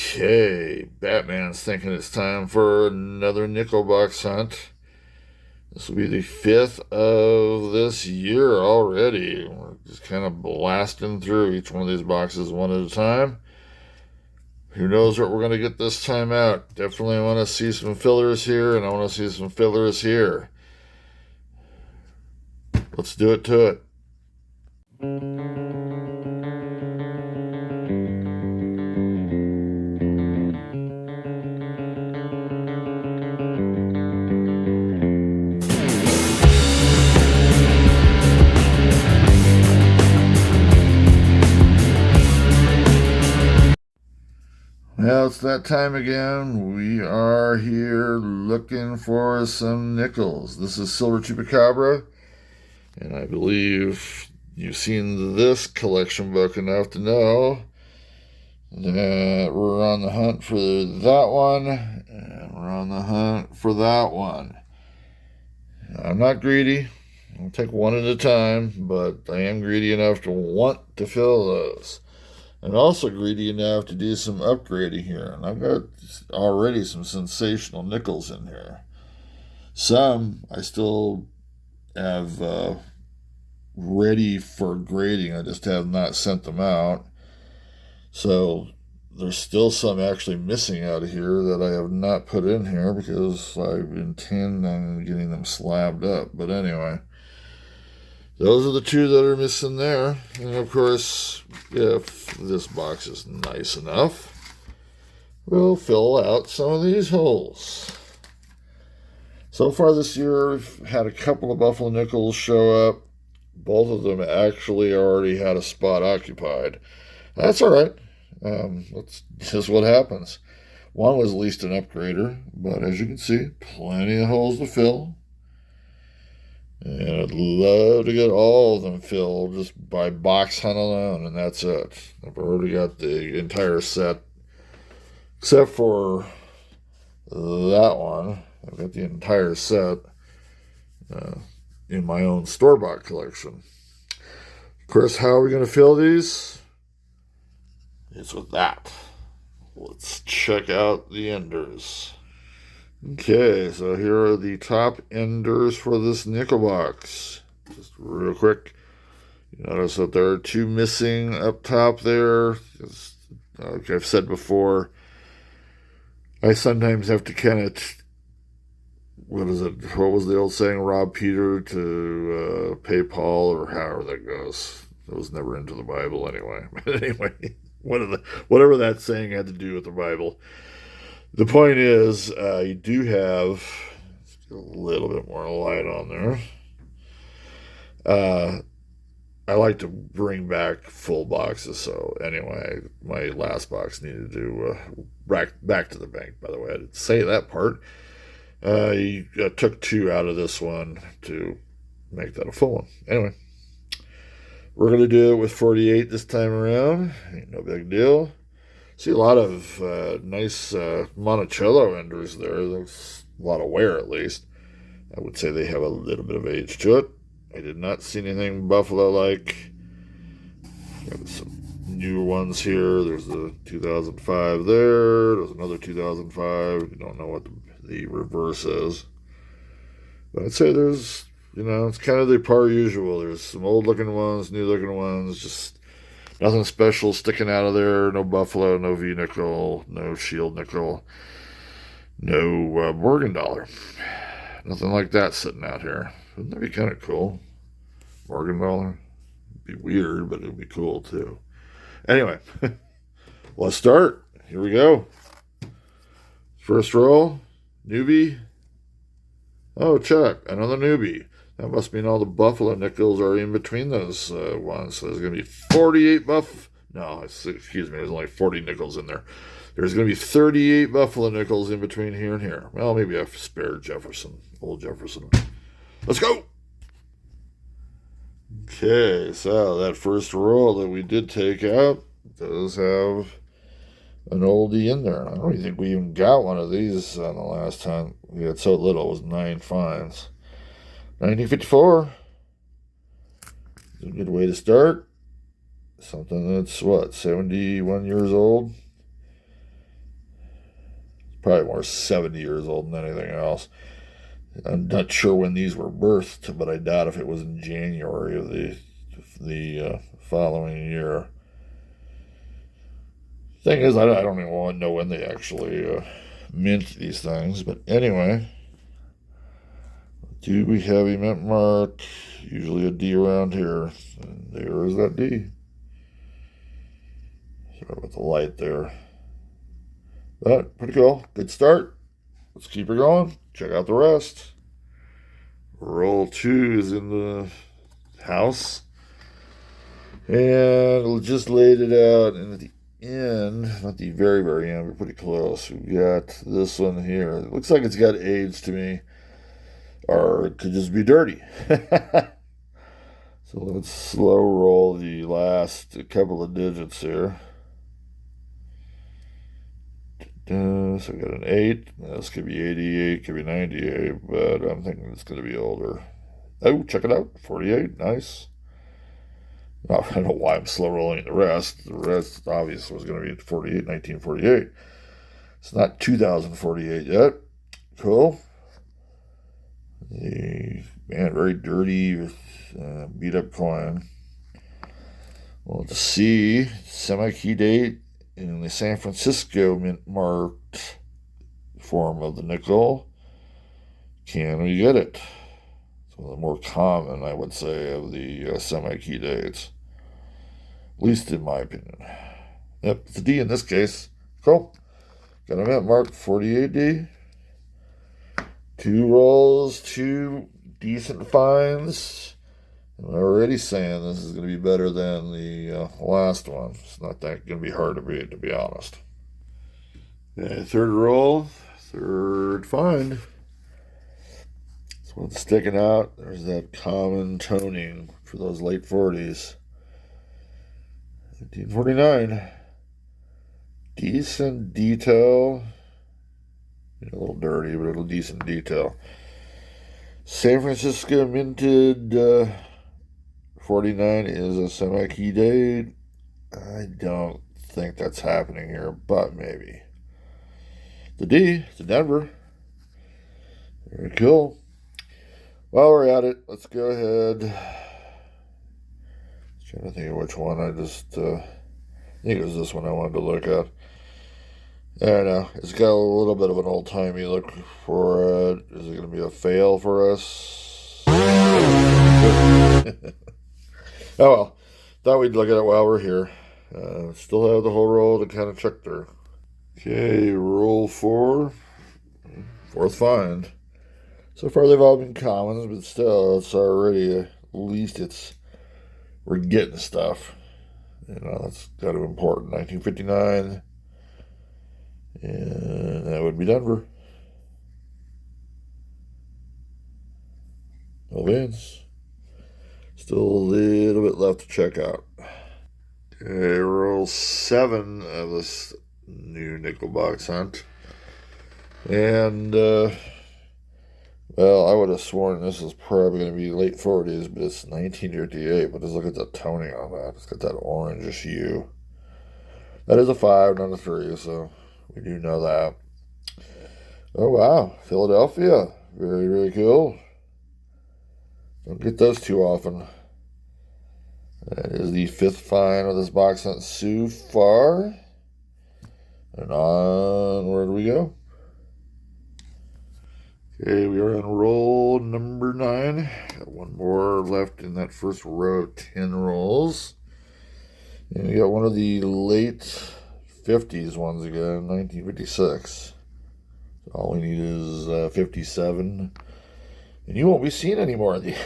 Okay, Batman's thinking it's time for another nickel box hunt. This will be the fifth of this year already. We're just kind of blasting through each one of these boxes one at a time. Who knows what we're going to get this time out? Definitely want to see some fillers here, and I want to see some fillers here. Let's do it to it. Well, it's that time again. We are here looking for some nickels. This is Silver Chupacabra, and I believe you've seen this collection book enough to know that we're on the hunt for that one, and we're on the hunt for that one. I'm not greedy. I'll take one at a time, but I am greedy enough to want to fill those. I'm also greedy enough to do some upgrading here, and I've got already some sensational nickels in here. Some I still have ready for grading. I just have not sent them out. So there's still some actually missing out of here that I have not put in here because I intend on getting them slabbed up. But anyway, those are the two that are missing there. And of course, if this box is nice enough, we'll fill out some of these holes. So far this year, I've had a couple of Buffalo Nickels show up. Both of them actually already had a spot occupied. That's all right. That's just what happens. One was at least an upgrader, but as you can see, plenty of holes to fill. And I'd love to get all of them filled just by box hunt alone, and that's it. I've already got the entire set, except for that one. I've got the entire set in my own store-bought collection. Of course, how are we going to fill these? It's with that. Let's check out the enders. Okay, so here are the top enders for this nickel box. Just real quick, you notice that there are two missing up top there. Like I've said before, I sometimes have to kind of, what was the old saying? Rob Peter to pay Paul, or however that goes. It was never into the Bible anyway. But anyway, whatever that saying had to do with the Bible. The point is, you do have a little bit more light on there. I like to bring back full boxes, so anyway, my last box needed to back to the bank, by the way. I didn't say that part. I took two out of this one to make that a full one. Anyway, we're going to do it with 48 this time around. Ain't no big deal. See a lot of nice Monticello enders there. There's a lot of wear, at least. I would say they have a little bit of age to it. I did not see anything Buffalo-like. Got some newer ones here. There's the 2005 there. There's another 2005. You don't know what the reverse is. But I'd say there's, it's kind of the par usual. There's some old-looking ones, new-looking ones, just nothing special sticking out of there. No Buffalo, no V-nickel, no Shield nickel, no Morgan dollar. Nothing like that sitting out here. Wouldn't that be kind of cool? Morgan dollar? It'd be weird, but it'd be cool too. Anyway, let's start. Here we go. First roll, newbie. Oh, Chuck, another newbie. That must mean all the Buffalo nickels are in between those ones. So there's going to be 48 excuse me, there's only 40 nickels in there. There's going to be 38 Buffalo nickels in between here and here. Well, maybe I've spared old Jefferson. Let's go! Okay, so that first roll that we did take out does have an oldie in there. I don't even think we even got one of these on the last time. We had so little, it was 9 finds. 1954. It's a good way to start. Something that's, 71 years old? Probably more 70 years old than anything else. I'm not sure when these were birthed, but I doubt if it was in January of the following year. Thing is, I don't even want to know when they actually mint these things. But anyway, do we have a mint mark? Usually a D around here. And there is that D. Sorry about the light there. But pretty cool. Good start. Let's keep it going. Check out the rest. Roll 2 is in the house. And we just laid it out. And at the end, not the very, very end, but pretty close, we got this one here. It looks like it's got AIDS to me. Or it could just be dirty. So let's slow roll the last couple of digits here. So we got an 8. This could be 88, could be 98, but I'm thinking it's going to be older. Oh, check it out. 48. Nice. I don't know why I'm slow rolling the rest. The rest obviously was going to be 48, 1948. It's not 2048 yet. Cool. Man, very dirty, beat up coin. Well, to see semi-key date in the San Francisco mint marked form of the nickel. Can we get it? It's one of the more common, I would say, of the semi-key dates. At least in my opinion. Yep, it's a D in this case. Cool. Got a mint marked 48D. 2 rolls, 2 decent finds. I'm already saying this is going to be better than the last one. It's not that going to be hard to beat, to be honest. Okay, third roll, third find. This one's sticking out. There's that common toning for those late 40s. 1949. Decent detail. A little dirty, but a decent detail. San Francisco minted 49 is a semi-key date. I don't think that's happening here, but maybe. The D, to Denver. Very cool. While we're at it, let's go ahead. Trying to think of which one I think it was this one I wanted to look at. I don't know. It's got a little bit of an old-timey look for it. Is it going to be a fail for us? Oh well. Thought we'd look at it while we're here. Still have the whole roll to kind of check there. Okay, roll 4. Fourth find. So far they've all been commons, but still, it's already, at least we're getting stuff. That's kind of important. 1959. And that would be Denver. No Vance. Still a little bit left to check out. Okay, roll 7 of this new nickel box hunt. And, well, I would have sworn this is probably going to be late 40s, but it's 1958. But just look at the toning on that. It's got that orangish hue. That is a 5, not a 3, so we do know that. Oh, wow. Philadelphia. Very, very cool. Don't get those too often. That is the 5th find of this box hunt so far. And onward we go. Okay, we are on roll number 9. Got one more left in that first row of 10 rolls. And we got one of the late 50s ones again, 1956. So all we need is 57. And you won't be seeing any more of these.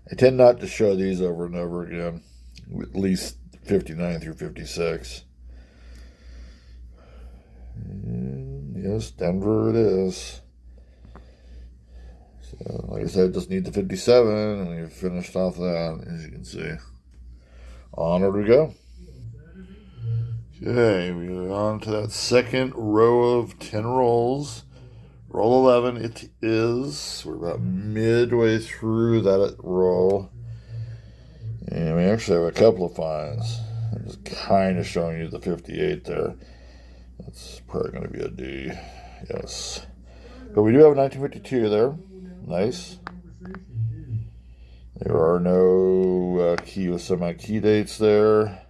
I tend not to show these over and over again, at least 59 through 56. And yes, Denver it is. So, like I said, just need the 57, and we've finished off that, as you can see. Onward we go. Okay, we're on to that second row of 10 rolls. Roll 11, it is. We're about midway through that roll. And we actually have a couple of finds. I'm just kind of showing you the 58 there. That's probably going to be a D. Yes. But we do have a 1952 there. Nice. There are no key with semi-key dates there.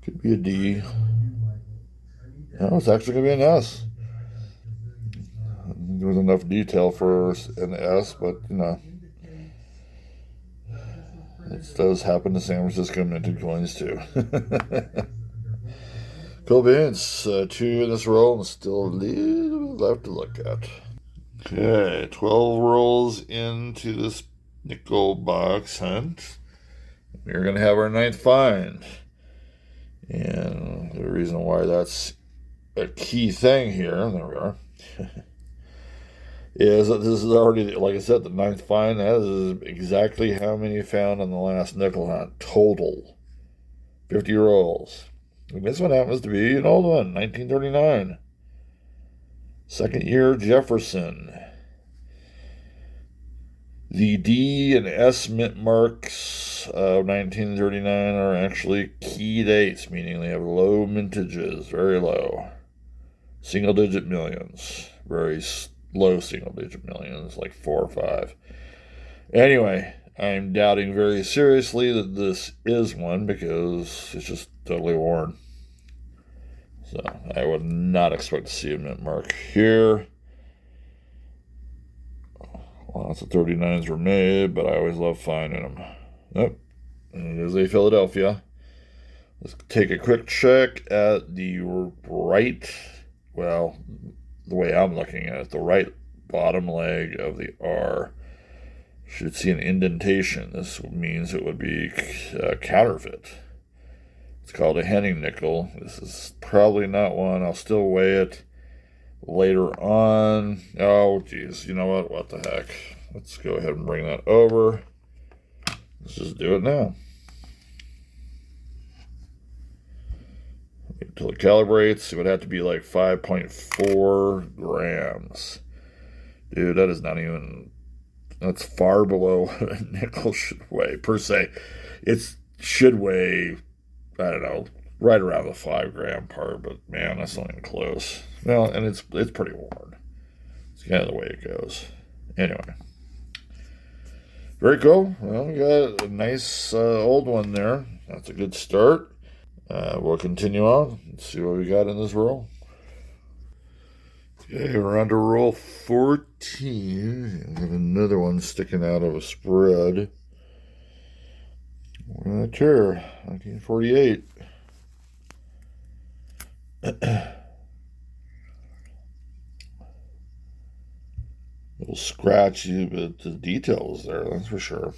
Could be a D. No, it's actually going to be an S. There was enough detail for an S, but, you know. It does happen to San Francisco Minted coins, too. Cool beans. 2 in this roll and still a little bit left to look at. Okay, 12 rolls into this nickel box hunt. We're going to have our 9th find. And the reason why that's a key thing here, there we are, is that this is already, like I said, the 9th find. That is exactly how many found on the last nickel hunt total. 50 rolls. And this one happens to be an old one, 1939. Second year Jefferson. The D and S mint marks of 1939 are actually key dates, meaning they have low mintages, very low. Single-digit millions, very low single-digit millions, like 4 or 5. Anyway, I'm doubting very seriously that this is one because it's just totally worn. So I would not expect to see a mint mark here. Lots of 39s were made, but I always love finding them. Yep, and it is a Philadelphia. Let's take a quick check at the right, well, the way I'm looking at it, the right bottom leg of the R should see an indentation. This means it would be counterfeit. It's called a Henning nickel. This is probably not one. I'll still weigh it later on. Oh, geez. You know what? What the heck? Let's go ahead and bring that over. Let's just do it now. Until it calibrates, it would have to be like 5.4 grams. Dude, that is not even... That's far below what a nickel should weigh, per se. It should weigh, I don't know, right around the 5 gram part, but man, that's not even close. Well, and it's pretty worn. It's kind of the way it goes. Anyway. Very cool. Well, we got a nice old one there. That's a good start. We'll continue on and see what we got in this roll. Okay, we're on to roll 14. Got another one sticking out of a spread. Right here, 1948. A little scratchy, but the detail is there, that's for sure.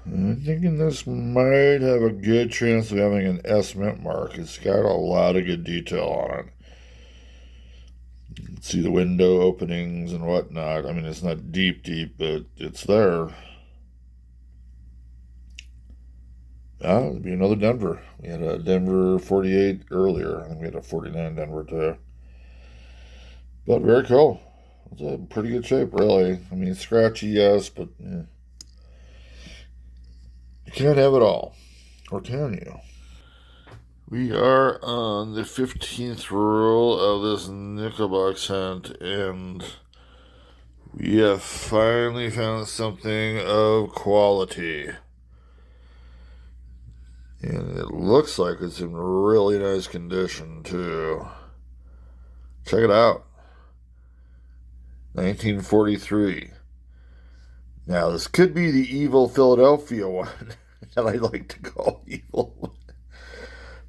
I'm thinking this might have a good chance of having an S mint mark. It's got a lot of good detail on it. You can see the window openings and whatnot. I mean, it's not deep, but it's there. It'd be another Denver. We had a Denver 48 earlier. I think we had a 49 Denver too. But very cool. It's a pretty good shape, really. I mean, scratchy, yes, but yeah. You can't have it all. Or can you? We are on the 15th roll of this nickel box hunt, and we have finally found something of quality. And it looks like it's in really nice condition, too. Check it out. 1943. Now, this could be the evil Philadelphia one that I like to call evil.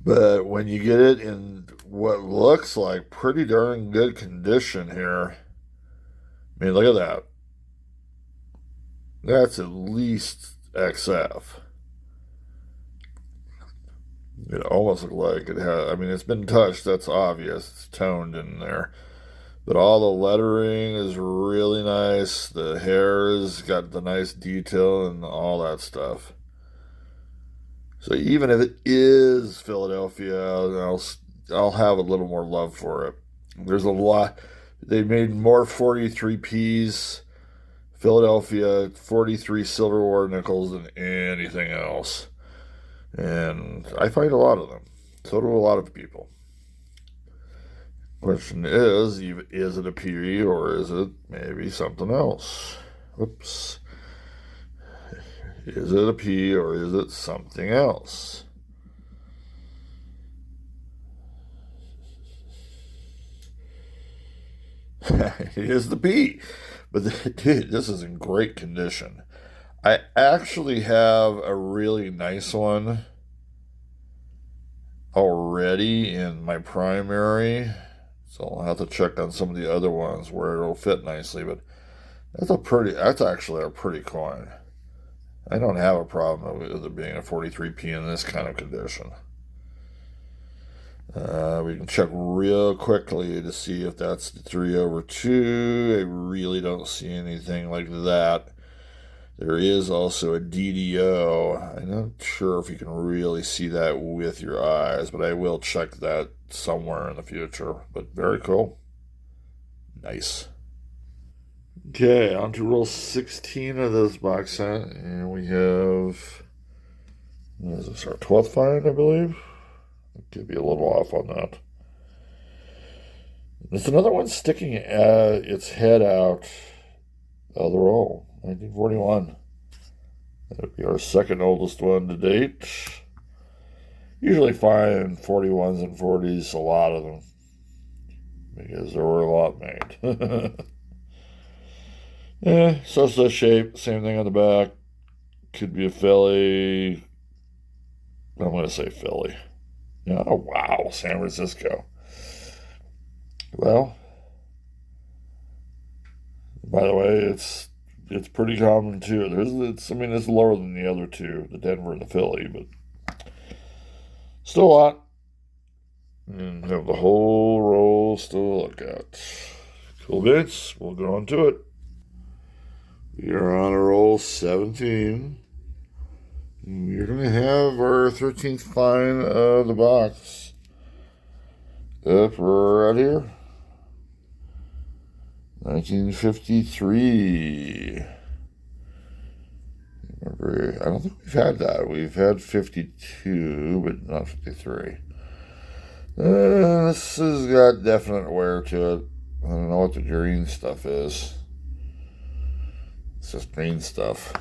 But when you get it in what looks like pretty darn good condition here, I mean, look at that. That's at least XF. It almost looks like it has, I mean, it's been touched, that's obvious. It's toned in there. But all the lettering is really nice. The hair has got the nice detail and all that stuff. So even if it is Philadelphia, I'll have a little more love for it. There's a lot. They made more 43Ps, Philadelphia 43 silver war nickels than anything else. And I find a lot of them. So do a lot of people. Question is it a P or is it maybe something else? Oops. Is it a P or is it something else? It is the P. But dude, this is in great condition. I actually have a really nice one already in my primary. So I'll have to check on some of the other ones where it'll fit nicely. But that's actually a pretty coin. I don't have a problem with it being a 43p in this kind of condition. We can check real quickly to see if that's the 3/2. I really don't see anything like that. There is also a DDO. I'm not sure if you can really see that with your eyes, but I will check that somewhere in the future. But very cool. Nice. Okay, on to roll 16 of this box set, and we have, what is this, our 12th find, I believe? Could be a little off on that. There's another one sticking its head out of the roll, 1941. That would be our second oldest one to date. Usually find 41s and 40s, a lot of them, because there were a lot made. So shape, same thing on the back. Could be a Philly. I'm going to say Philly. Oh, wow, San Francisco. Well, by the way, it's pretty common too. It's lower than the other two, the Denver and the Philly, but still a lot. And have the whole roll still to look at. Cool bits. We'll go on to it. We are on a roll 17. We're going to have our 13th find of the box. Up right here. 1953. Remember, I don't think we've had that. We've had 52, but not 53. This has got definite wear to it. I don't know what the green stuff is. It's just green stuff.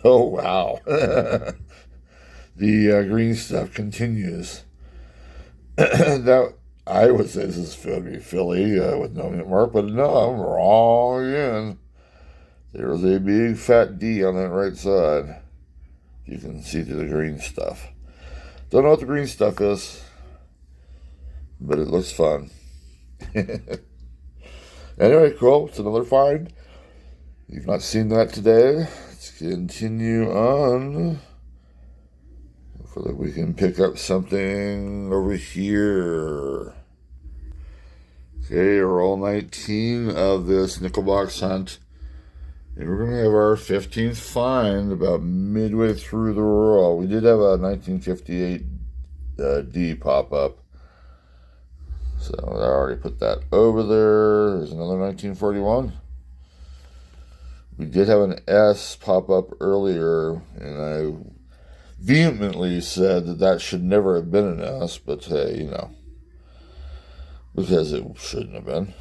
Oh, wow. The green stuff continues. Now, I would say this is going to be Philly with no hit mark, but no, I'm wrong again. There was a big fat D on that right side. You can see through the green stuff. Don't know what the green stuff is, but it looks fun. Anyway, cool. It's another find. You've not seen that today. Let's continue on. Hopefully we can pick up something over here. Okay, roll 19 of this nickel box hunt. And we're going to have our 15th find about midway through the roll. We did have a 1958 D pop up. So I already put that over there. There's another 1941. We did have an S pop up earlier, and I vehemently said that should never have been an S, but hey, you know, because it shouldn't have been.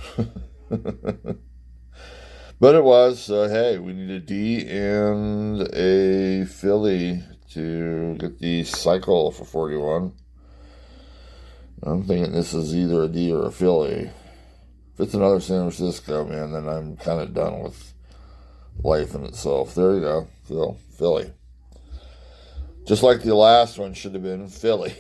But it was, so hey, we need a D and a Philly to get the cycle for 41. I'm thinking this is either a D or a Philly. If it's another San Francisco, man, then I'm kind of done with life in itself. There you go. Philly. Just like the last one should have been Philly.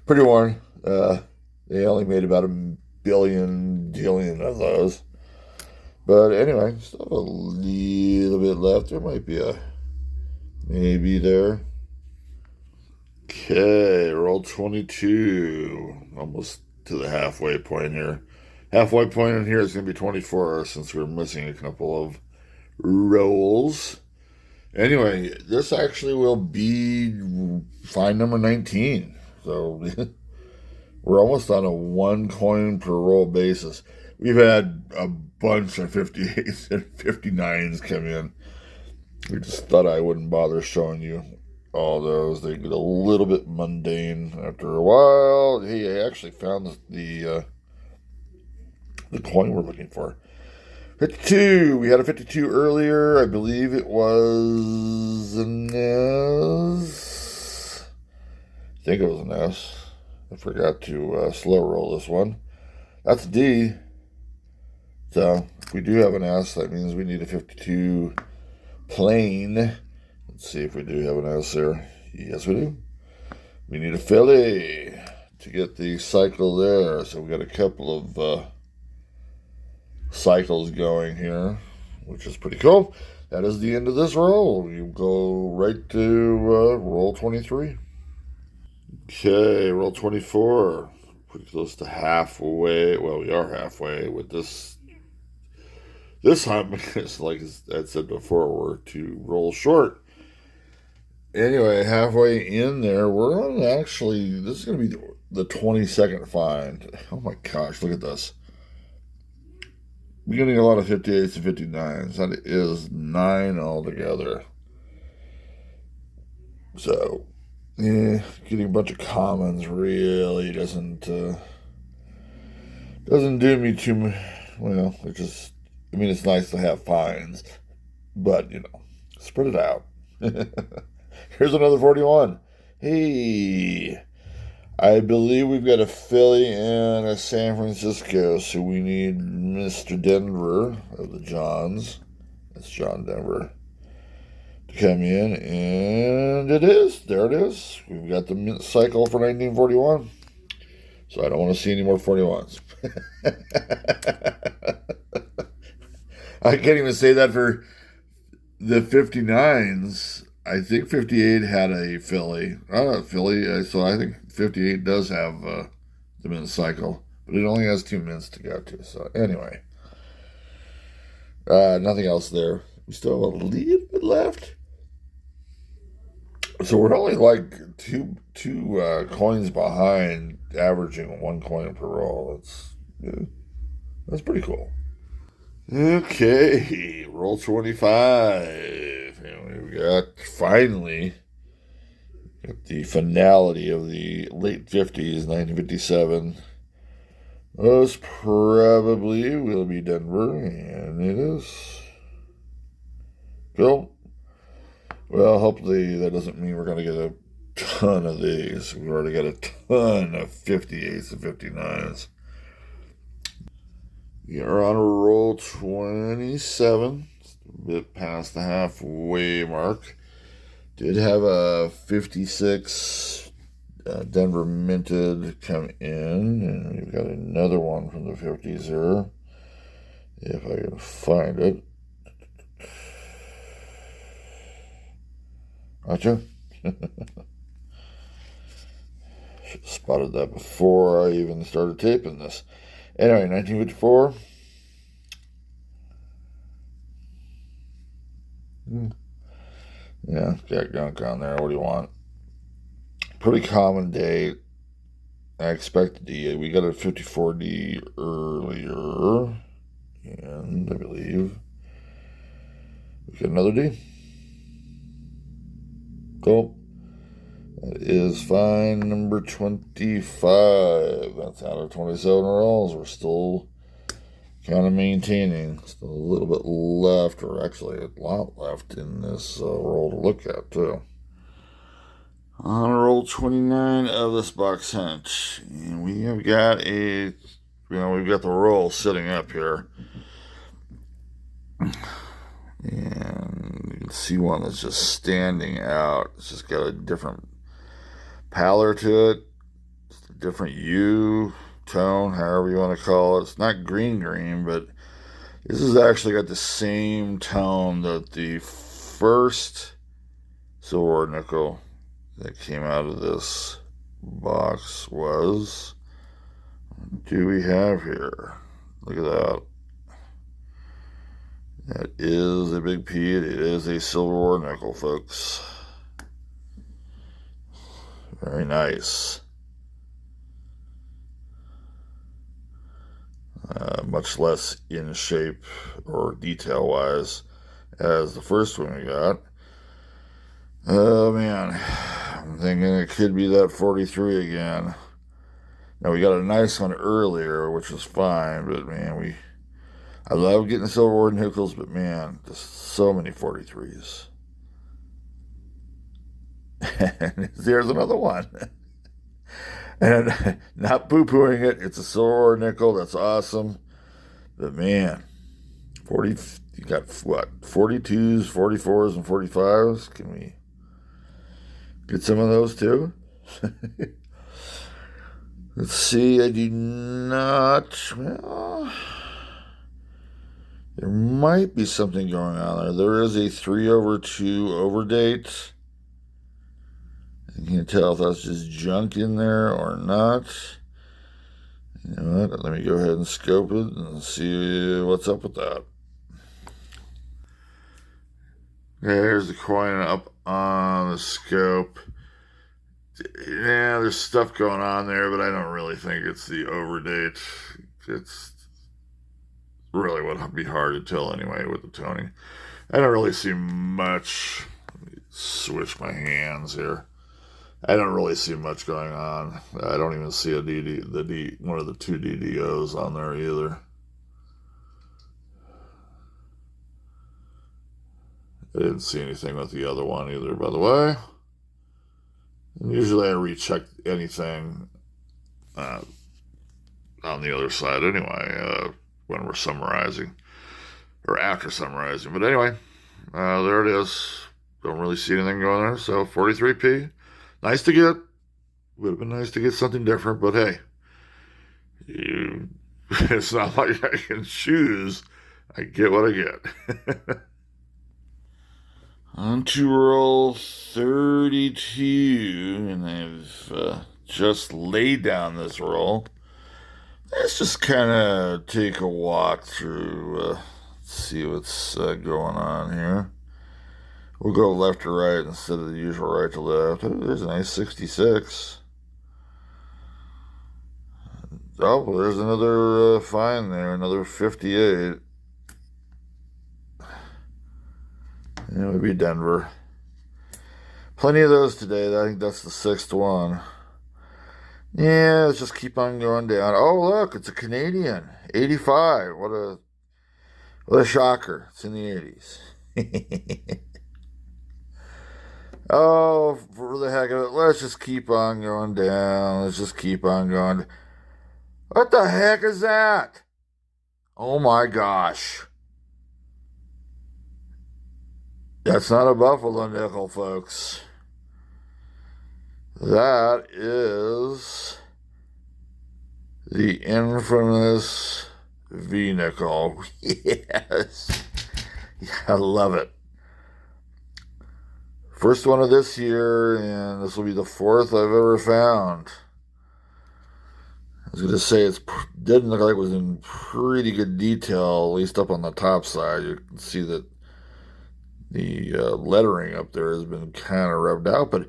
Pretty worn. They only made about 1 billion of those. But anyway, still a little bit left. There might be a maybe there. Okay, roll 22. Almost to the halfway point here. Halfway point in here is going to be 24 since we're missing a couple of rolls. Anyway, this actually will be find number 19. So we're almost on a 1 coin per roll basis. We've had a bunch of 58s and 59s come in. We just thought I wouldn't bother showing you all those. They get a little bit mundane after a while. Hey, I actually found the coin we're looking for. 52. We had a 52 earlier. I believe it was an S. I think it was an S. I forgot to slow roll this one. That's a D. So if we do have an S, that means we need a 52 plain. Let's see if we do have an S there. Yes, we do. We need a Philly to get the cycle there. So we got a couple of cycles going here, which is pretty cool. That is the end of this roll. You go right to roll 23. Okay, roll 24. Pretty close to halfway. Well, we are halfway with this. This time, it's like I said before, we're to roll short. Anyway, halfway in there, we're on actually, this is going to be the 22nd find. Oh my gosh, look at this. We're getting a lot of 58s and 59s. That is 9 altogether. So, yeah, getting a bunch of commons really doesn't do me too much. Well, it just, I mean, it's nice to have finds, but, spread it out. Here's another 41. Hey, I believe we've got a Philly and a San Francisco, so we need Mr. Denver of the Johns. That's John Denver to come in, and it is. There it is. We've got the mint cycle for 1941. So I don't want to see any more 41s. I can't even say that for the 59s. I think 58 had a Philly. Philly, so I think 58 does have the mint cycle, but it only has 2 mints to go to. So anyway, nothing else there. We still have a little bit left. So we're only like two coins behind, averaging 1 coin per roll. That's pretty cool. Okay, roll 25. And we got finally the finality of the late 50s, 1957. Most probably will be Denver, and it is. Cool. Well, hopefully that doesn't mean we're going to get a ton of these. We've already got a ton of 58s and 59s. We are on a roll 27, a bit past the halfway mark. Did have a 56 Denver minted come in, and we've got another one from the 50s here, if I can find it. Gotcha. Should have spotted that before I even started taping this. Anyway, 1954. Yeah, got gunk on there. What do you want? Pretty common date. I expected we got a 54D earlier, and I believe we got another D. Cool. That is fine. Number 25. That's out of 27 rolls. We're still kind of maintaining. Still a little bit left, or actually a lot left in this roll to look at, too. On roll 29 of this box hunt. And we have got we've got the roll sitting up here. And you can see one that's just standing out. It's just got a different pallor to it. It's a different hue, tone, however you want to call it. It's not green, but this has actually got the same tone that the first silver nickel that came out of this box was. What do we have here? Look at that. That is a big P. It is a silver or nickel, folks. Very nice. Much less in shape or detail-wise as the first one we got. Oh man, I'm thinking it could be that 43 again. Now we got a nice one earlier, which was fine, but man, I love getting silver ore nickels, but man, just so many 43s. And there's another one. And not poo-pooing it, it's a silver ore nickel, that's awesome. But man, 40, you got what, 42s, 44s, and 45s? Can we get some of those too? Let's see, I do not. Well, there might be something going on there. There is a 3/2 overdate. I can't tell if that's just junk in there or not. You know what? Let me go ahead and scope it and see what's up with that. There's the coin up on the scope. Yeah, there's stuff going on there, but I don't really think it's the overdate. It's really would be hard to tell anyway with the toning. I don't really see much. Let me switch my hands here. I don't really see much going on. I don't even see a one of the two DDOs on there either. I didn't see anything with the other one either, by the way. And usually I recheck anything on the other side anyway when we're summarizing or after summarizing. But anyway, there it is. Don't really see anything going there. So 43p, nice to get. Would have been nice to get something different, but hey, it's not like I can choose. I get what I get. On to roll 32, and I've just laid down this roll. Let's just kind of take a walk through, see what's going on here. We'll go left to right instead of the usual right to left. Oh, there's a nice 66. Oh, well, there's another fine there, another 58. It would be Denver. Plenty of those today. I think that's the sixth one. Yeah, let's just keep on going down. Oh, look, it's a Canadian. 85. What a shocker. It's in the 80s. Oh, for the heck of it, let's just keep on going down. Let's just keep on going. What the heck is that? Oh my gosh. That's not a Buffalo nickel, folks. That is the infamous V nickel. Yes. I love it. First one of this year, and this will be the fourth I've ever found. I was going to say it didn't look like it was in pretty good detail, at least up on the top side. You can see that the lettering up there has been kind of rubbed out, but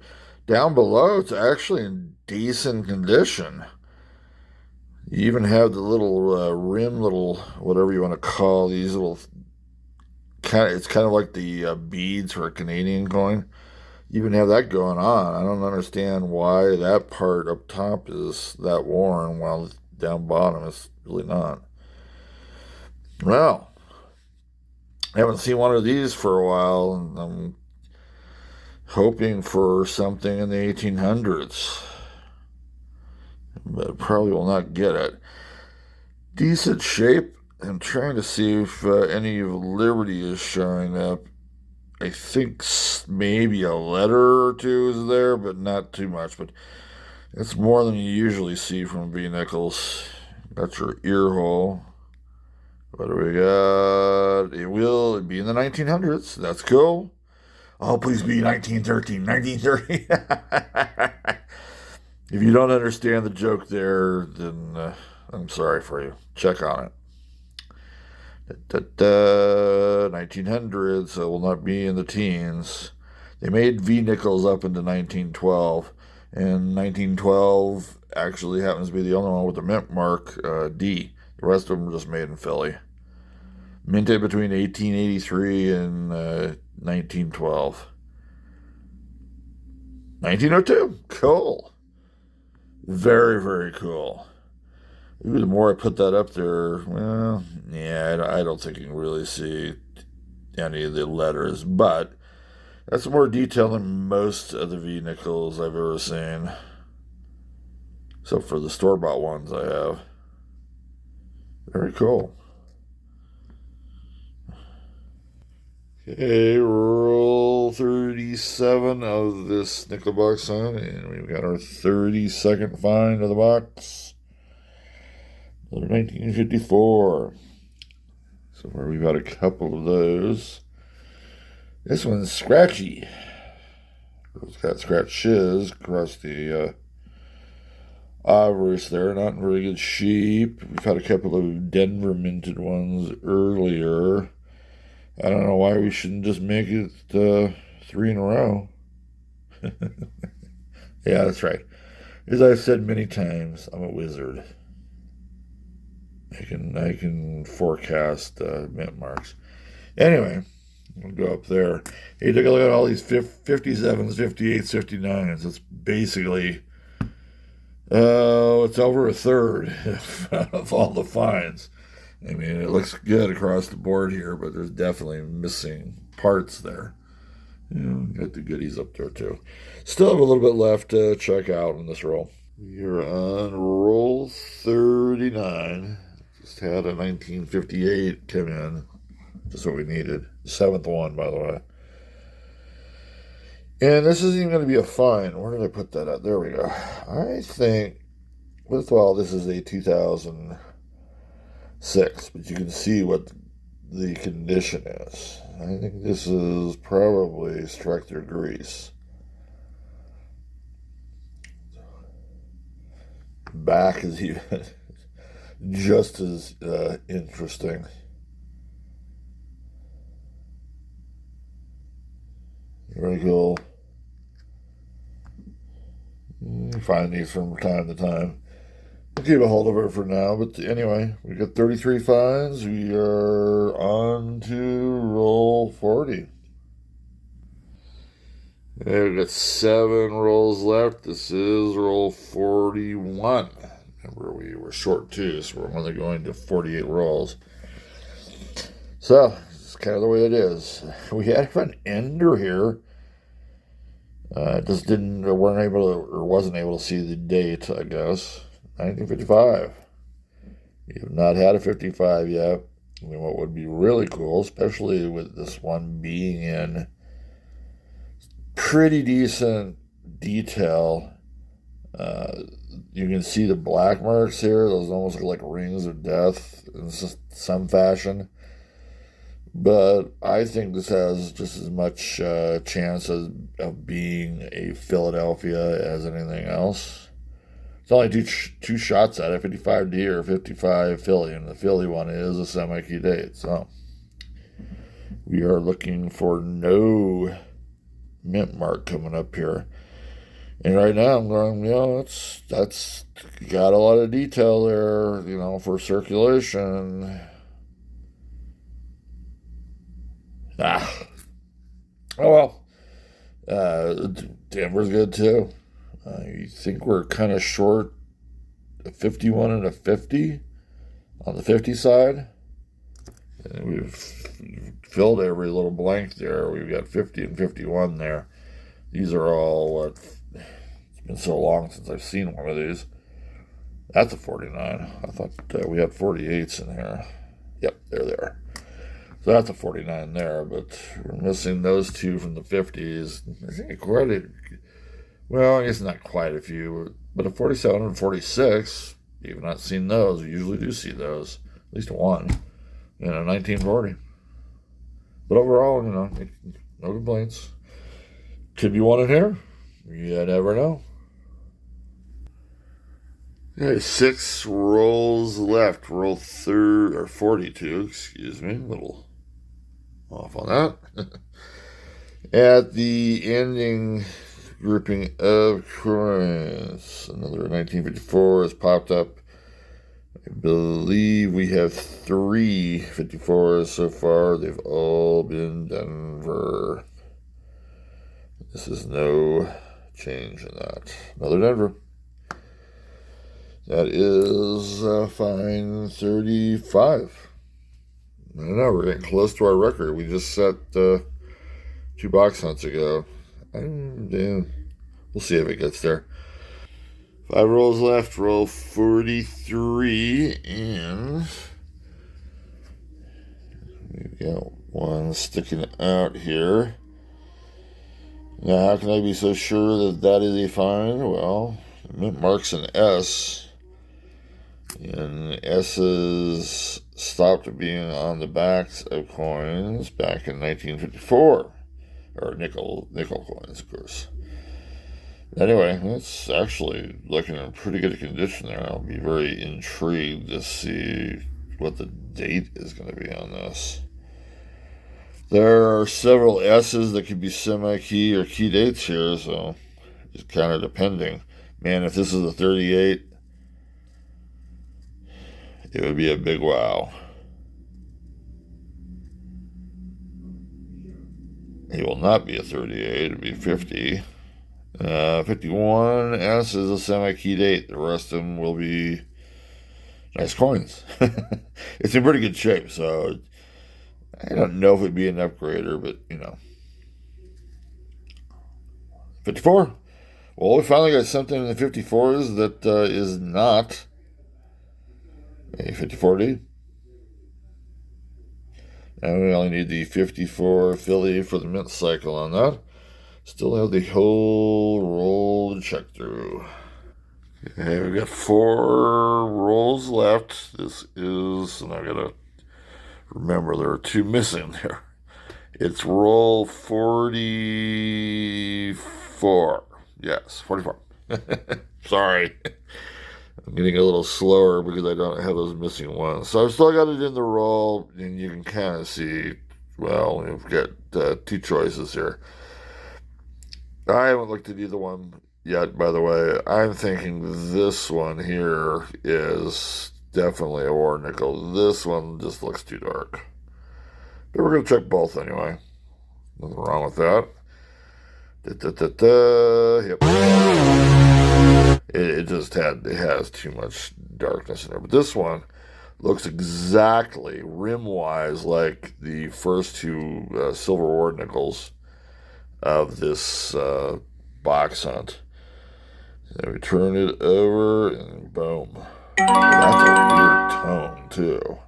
down below it's actually in decent condition. You even have the little rim, little whatever you want to call these little it's kind of like the beads for a Canadian coin. You even have that going on. I don't understand why that part up top is that worn while down bottom it's really not. Well, I haven't seen one of these for a while, and I'm hoping for something in the 1800s, but probably will not get it. Decent shape. I'm trying to see if any of Liberty is showing up. I think maybe a letter or two is there, but not too much. But it's more than you usually see from V nickels. Got your ear hole. What do we got? It will be in the 1900s. That's cool. Oh, please be 1913. 1930. If you don't understand the joke there, then I'm sorry for you. Check on it. 1900s will not be in the teens. They made V nickels up into 1912, and 1912 actually happens to be the only one with the mint mark D. The rest of them were just made in Philly. Minted between 1883 and 1912. 1902. Cool. Very, very cool. Ooh, the more I put that up there, well, yeah, I don't think you can really see any of the letters, but that's more detail than most of the V-nickels I've ever seen. Except for the store-bought ones I have. Very cool. Okay, roll 37 of this nickel box on, and we've got our 32nd find of the box. Another 1954. So far we've got a couple of those. This one's scratchy. It's got scratches across the obverse there, not in very good shape. We've had a couple of Denver minted ones earlier. I don't know why we shouldn't just make it 3 in a row. Yeah, that's right. As I've said many times, I'm a wizard. I can forecast mint marks. Anyway, we'll go up there. Hey, take a look at all these 57s, 58s, 59s. It's basically, it's over a third of all the finds. I mean, it looks good across the board here, but there's definitely missing parts there. Got the goodies up there, too. Still have a little bit left to check out in this roll. We're on roll 39. Just had a 1958 come in. Just what we needed. 7th one, by the way. And this isn't even going to be a find. Where did I put that at? There we go. I think, well, this is a 2006, but you can see what the condition is. I think this is probably struck through grease. Back is even just as interesting. Very cool. Find these from time to time. We'll keep a hold of it for now, but anyway, we got 33 finds. We are on to roll 40. Okay, we've got 7 rolls left. This is roll 41. Remember, we were short 2, so we're only going to 48 rolls. So, it's kind of the way it is. We had an ender here. Just weren't able to, or wasn't able to see the date, I guess. 1955. We have not had a 55 yet. I mean, what would be really cool, especially with this one being in pretty decent detail. You can see the black marks here. Those almost look like rings of death in some fashion. But I think this has just as much chance of being a Philadelphia as anything else. It's only two shots at it, 55D or 55 Philly, and the Philly one is a semi-key date. So we are looking for no mint mark coming up here. And right now I'm going, that's got a lot of detail there, for circulation. Oh well. Denver's good too. You think we're kind of short a 51 and a 50 on the 50 side? And we've filled every little blank there. We've got 50 and 51 there. These are all it's been so long since I've seen one of these. That's a 49. I thought we had 48s in here. Yep, they're there. So that's a 49 there, but we're missing those 2 from the 50s. I think well, I guess not quite a few, but a 47 and 46, you've not seen those. We usually do see those, at least one, in a 1940. But overall, no complaints. Could be one in here. You never know. Okay, 6 rolls left. Roll 42, excuse me. A little off on that. At the ending grouping of coins, another 1954 has popped up. I believe we have 3 54s so far. They've all been Denver. This is no change in that. Another Denver. That is fine 35. I don't know, we're getting close to our record. We just set 2 box hunts ago. We'll see if it gets there. 5 rolls left, roll 43, and we've got one sticking out here. Now, how can I be so sure that that is a find? Well, it marks an S, and S's stopped being on the backs of coins back in 1954, or nickel coins, of course. Anyway, it's actually looking in pretty good condition there. I'll be very intrigued to see what the date is going to be on this. There are several S's that could be semi-key or key dates here, so it's kind of depending. Man, if this is a 38, it would be a big wow. It will not be a 38, it will be 50. 51 S is a semi-key date. The rest of them will be nice coins. It's in pretty good shape, so I don't know if it'd be an upgrader, but 54. Well, we finally got something in the 54s that is not a 54D. And we only need the 54 Philly for the mint cycle on that. Still have the whole roll to check through. Okay, we've got 4 rolls left. This is, and I gotta remember there are 2 missing there. It's roll 44. Yes, 44. Sorry. I'm getting a little slower because I don't have those missing ones. So I've still got it in the roll, and you can kind of see, well, we've got 2 choices here. I haven't looked at either one yet, by the way. I'm thinking this one here is definitely a war nickel. This one just looks too dark. But we're going to check both anyway. Nothing wrong with that. Yep. It has too much darkness in there. But this one looks exactly, rim-wise, like the first 2 silver war nickels of this box hunt. And we turn it over, and boom. That's a weird tone, too.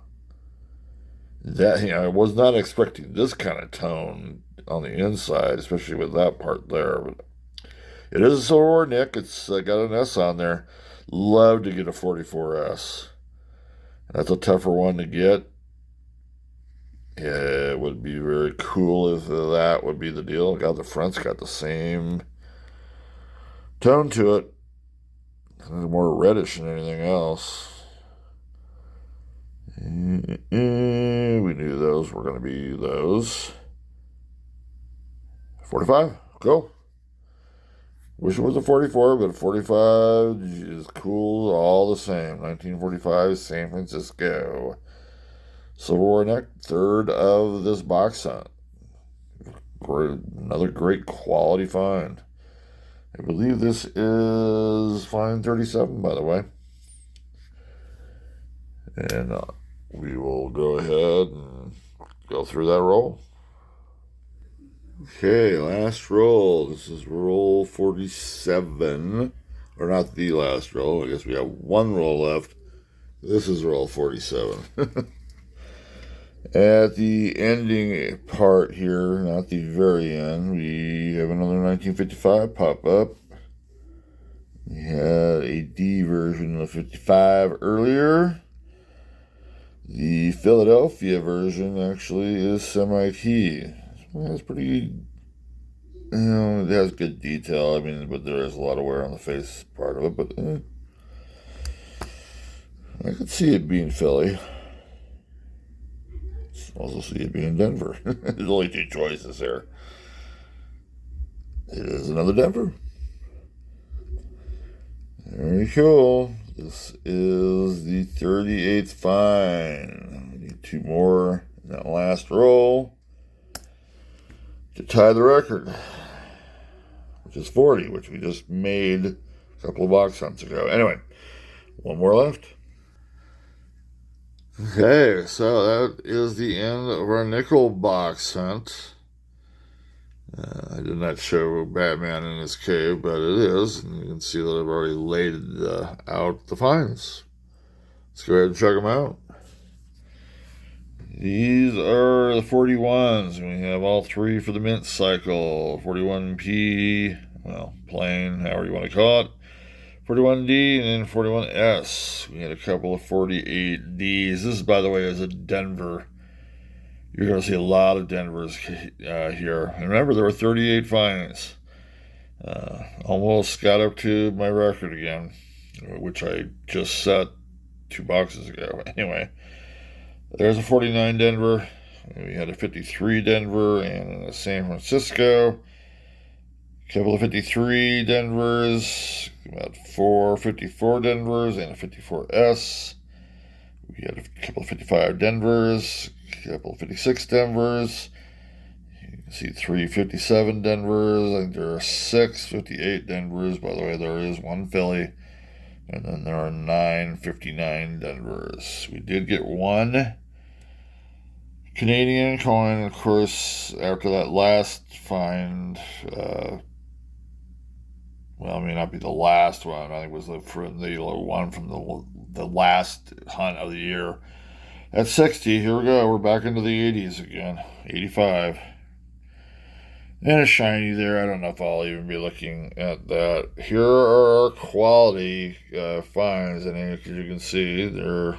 That, I was not expecting this kind of tone on the inside, especially with that part there. But it is a silver war nick. It's got an S on there. Love to get a 44S. That's a tougher one to get. Yeah, it would be very cool if that would be the deal. God, the front's got the same tone to it. It's more reddish than anything else. We knew those were going to be those. 45, go. Wish it was a 44, but a 45 is cool all the same. 1945, San Francisco. Silver war neck, 3rd of this box hunt. Another great quality find. I believe this is find 37, by the way. And we will go ahead and go through that roll. Okay, last roll. This is roll 47. Or not the last roll. I guess we have 1 roll left. This is roll 47. At the ending part here, not the very end, we have another 1955 pop up. We had a D version of 55 earlier. The Philadelphia version actually is semi-key. It's pretty, it has good detail. But there is a lot of wear on the face part of it. But I could see it being Philly. Also see it being Denver. There's only 2 choices there. It is another Denver. Very cool. This is the 38th find. We need 2 more in that last roll to tie the record, which is 40, which we just made a couple of box hunts ago. Anyway, one more left. Okay, so that is the end of our nickel box hunt. I did not show Batman in his cave, but it is. And you can see that I've already laid out the finds. Let's go ahead and check them out. These are the 41s. We have all three for the mint cycle. 41P, well, plain, however you want to call it. 41D and then 41S. We had a couple of 48Ds. This, by the way, is a Denver. You're going to see a lot of Denvers here. And remember, there were 38 finds. Almost got up to my record again, which I just set 2 boxes ago. Anyway, there's a 49 Denver. We had a 53 Denver and a San Francisco. A couple of 53 Denvers. About 4 54 Denvers and a 54S. We had a couple of 55 Denvers. A couple of 56 Denvers. You can see 3 57 Denvers. I think there are 6 58 Denvers. By the way, there is 1 Philly. And then there are 9 59 Denvers. We did get 1 Canadian coin, of course, after that last find. Well, it may not be the last one. I think it was the one from the last hunt of the year. At 60, here we go. We're back into the 80s again. 85. And a shiny there. I don't know if I'll even be looking at that. Here are our quality finds. And as you can see, there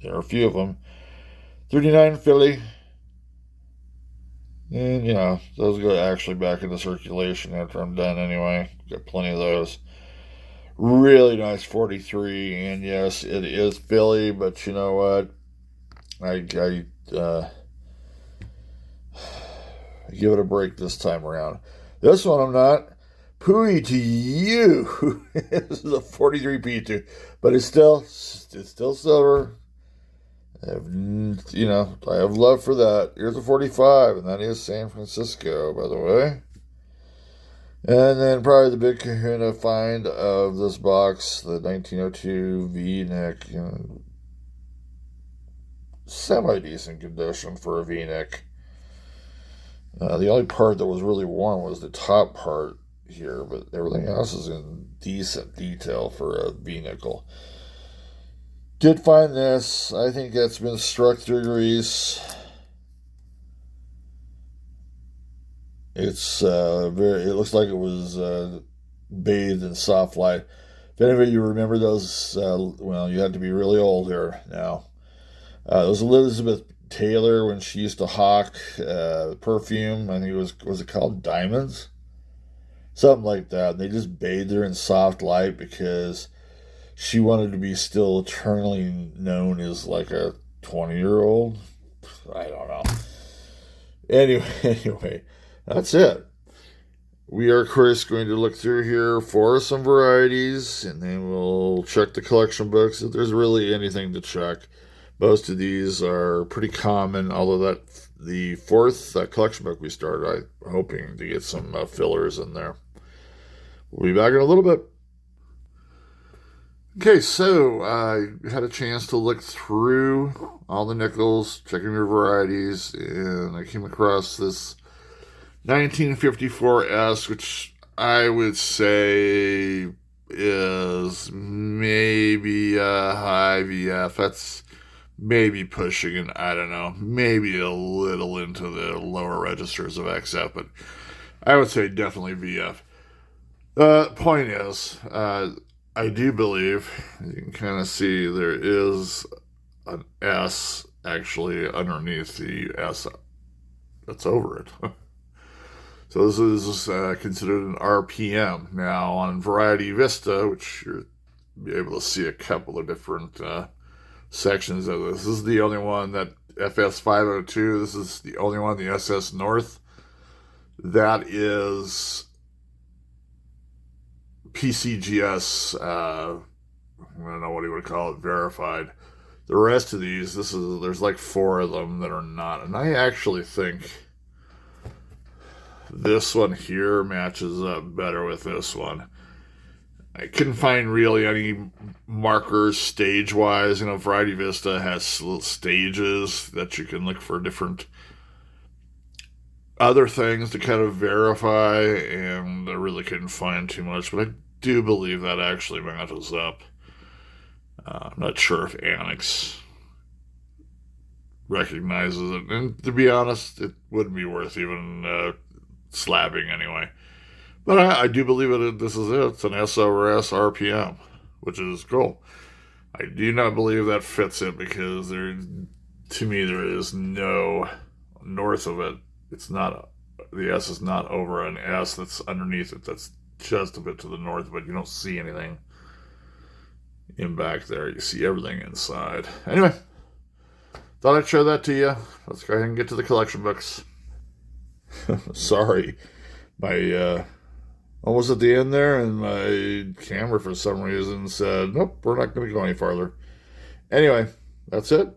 are a few of them. 39 Philly. And, those go actually back into circulation after I'm done anyway. Got plenty of those. Really nice 43. And yes, it is Philly, but you know what? I give it a break this time around. This one I'm not. Pooey to you. This is a 43 P2, but it's still silver. I have love for that. Here's a 45, and that is San Francisco, by the way. And then probably the big kahuna find of this box, the 1902 V-neck. Semi-decent condition for a V-neck. The only part that was really worn was the top part here, but everything else is in decent detail for a V-nickel. Did find this. I think that's been struck through grease. It looks like it was bathed in soft light. If any of you remember those, you had to be really old here now. It was Elizabeth Taylor when she used to hawk perfume. I think was it called Diamonds? Something like that. They just bathed her in soft light because she wanted to be still eternally known as like a 20-year-old. I don't know. Anyway, that's it. We are, of course, going to look through here for some varieties, and then we'll check the collection books if there's really anything to check. Most of these are pretty common, although that the fourth collection book we started, I'm hoping to get some fillers in there. We'll be back in a little bit. Okay, so I had a chance to look through all the nickels, checking their varieties, and I came across this 1954S, which I would say is maybe a high VF. That's maybe pushing it, I don't know, maybe a little into the lower registers of XF, but I would say definitely VF. Point is, I do believe, you can kind of see there is an S actually underneath the S that's over it. So this is considered an RPM. Now on Variety Vista, which you'll be able to see a couple of different sections of this. This is the only one that FS502, this is the only one, the SS North, that is PCGS, I don't know what you would call it, verified. The rest of these, there's like 4 of them that are not. And I actually think This one here matches up better with this one. I couldn't find really any markers stage-wise. Variety Vista has little stages that you can look for different other things to kind of verify, and I really couldn't find too much, but I do believe that actually matches up. I'm not sure if Annex recognizes it, and to be honest, it wouldn't be worth even slabbing anyway. But I do believe this is it. It's an SRS RPM, which is cool. I do not believe that fits it because to me, there is no north of it. It's not, the S is not over an S that's underneath it. That's just a bit to the north, but you don't see anything in back there. You see everything inside. Anyway, thought I'd share that to you. Let's go ahead and get to the collection books. Sorry, my almost at the end there, and my camera for some reason said, nope, we're not going to go any farther. Anyway, that's it.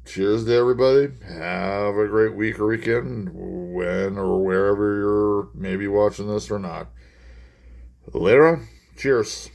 Cheers to everybody. Have a great week or weekend, when or wherever you're maybe watching this or not. Later on. Cheers.